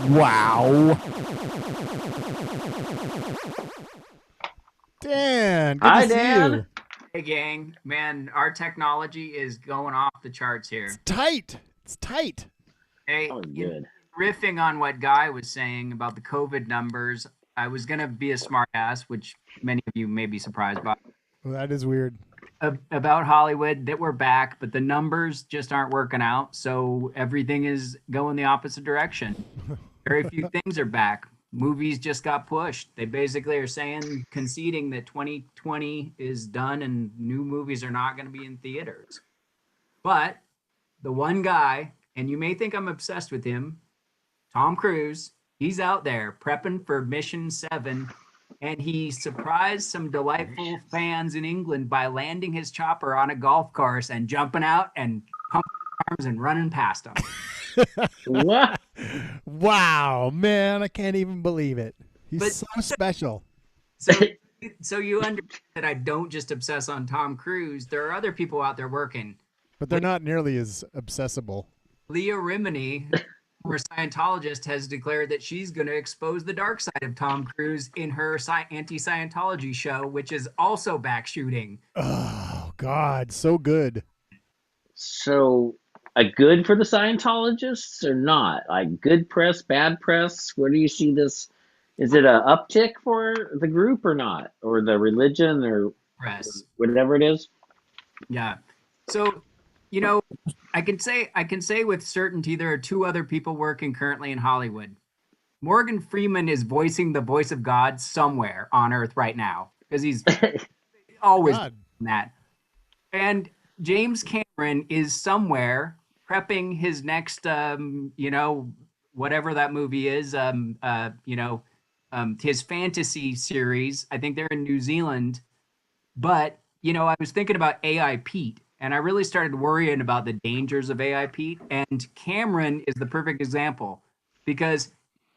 Wow. Dan, good Hi, to see Dan. you. Hey, gang, man, our technology is going off the charts here. It's tight. It's tight. Hey, Oh, good. riffing on what Guy was saying about the COVID numbers, I was gonna be a smartass, which many of you may be surprised by, Well, that is weird. about Hollywood that we're back, but the numbers just aren't working out, so everything is going the opposite direction. Very few things are back. Movies just got pushed. They basically are saying, conceding that 2020 is done and new movies are not going to be in theaters. But the one guy, and you may think I'm obsessed with him, Tom Cruise, he's out there prepping for Mission 7, and he surprised some delightful fans in England by landing his chopper on a golf course and jumping out and pumping arms and running past them. What? Wow, man, I can't even believe it. He's But- so special. So you understand that I don't just obsess on Tom Cruise. There are other people out there working. But they're not nearly as obsessible. Leah Remini, former Scientologist, has declared that she's going to expose the dark side of Tom Cruise in her anti-Scientology show, which is also back shooting. Oh, God, so good. So, a good for the Scientologists or not? Like good press, bad press? Where do you see this? Is it a uptick for the group or not? Or the religion or Press. whatever it is? Yeah. So, you know, I can say with certainty there are two other people working currently in Hollywood. Morgan Freeman is voicing the voice of God somewhere on Earth right now because he's always God. done that. And James Cameron is somewhere prepping his next, whatever that movie is, his fantasy series. I think they're in New Zealand. But, I was thinking about AI Pete, and I really started worrying about the dangers of AI Pete. And Cameron is the perfect example because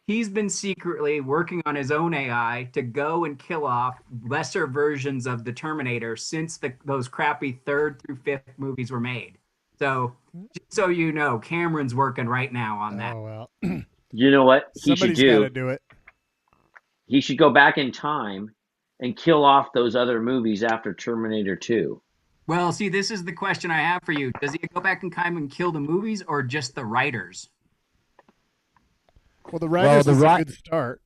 he's been secretly working on his own AI to go and kill off lesser versions of the Terminator since those crappy 3rd through 5th movies were made. So, just so you know, Cameron's working right now on that. Oh, well. You know what he should Somebody's got to do? do it. He should go back in time and kill off those other movies after Terminator 2. Well, see, this is the question I have for you. Does he go back in time and kill the movies or just the writers? Well, the writers is a right- good start.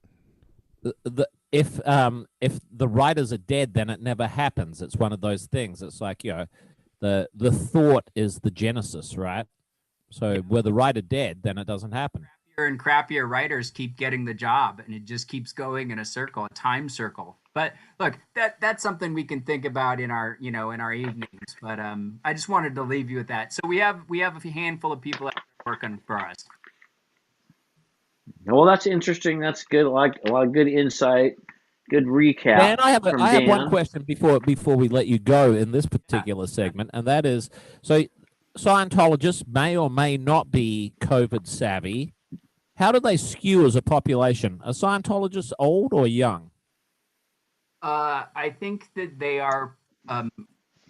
If the writers are dead, then it never happens. It's one of those things. It's like, the thought is the genesis, right? So were the writer dead, then it doesn't happen. Crappier and crappier writers keep getting the job, and it just keeps going in a circle, a time circle. But look, that's something we can think about in our evenings. But I just wanted to leave you with that. So we have a handful of people that are working for us. Well, that's interesting. That's good. Like a lot of good insight, good recap. Dan, I have from one Dan. question before we let you go in this particular segment, and that is, so Scientologists may or may not be COVID savvy. How do they skew as a population? Are Scientologists old or young? I think that they are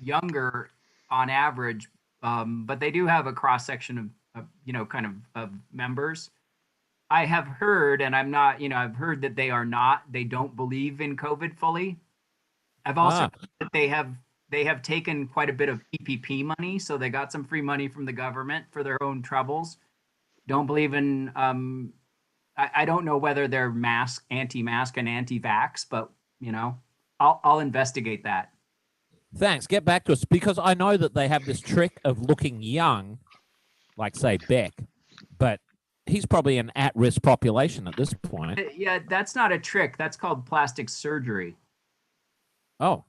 younger on average, but they do have a cross section of members. I have heard, and I'm not, I've heard that they don't believe in COVID fully. I've also heard that they have taken quite a bit of PPP money, so they got some free money from the government for their own troubles. Don't believe in, I don't know whether they're anti-mask and anti-vax, but, I'll investigate that. Thanks. Get back to us, because I know that they have this trick of looking young, like, say, Beck, but he's probably an at-risk population at this point. Yeah, that's not a trick. That's called plastic surgery. Oh,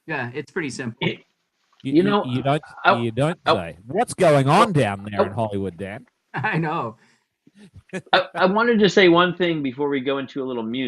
Yeah, it's pretty simple. you know, you don't I- say. What's going on down there in Hollywood, Dan? I know. I wanted to say one thing before we go into a little music.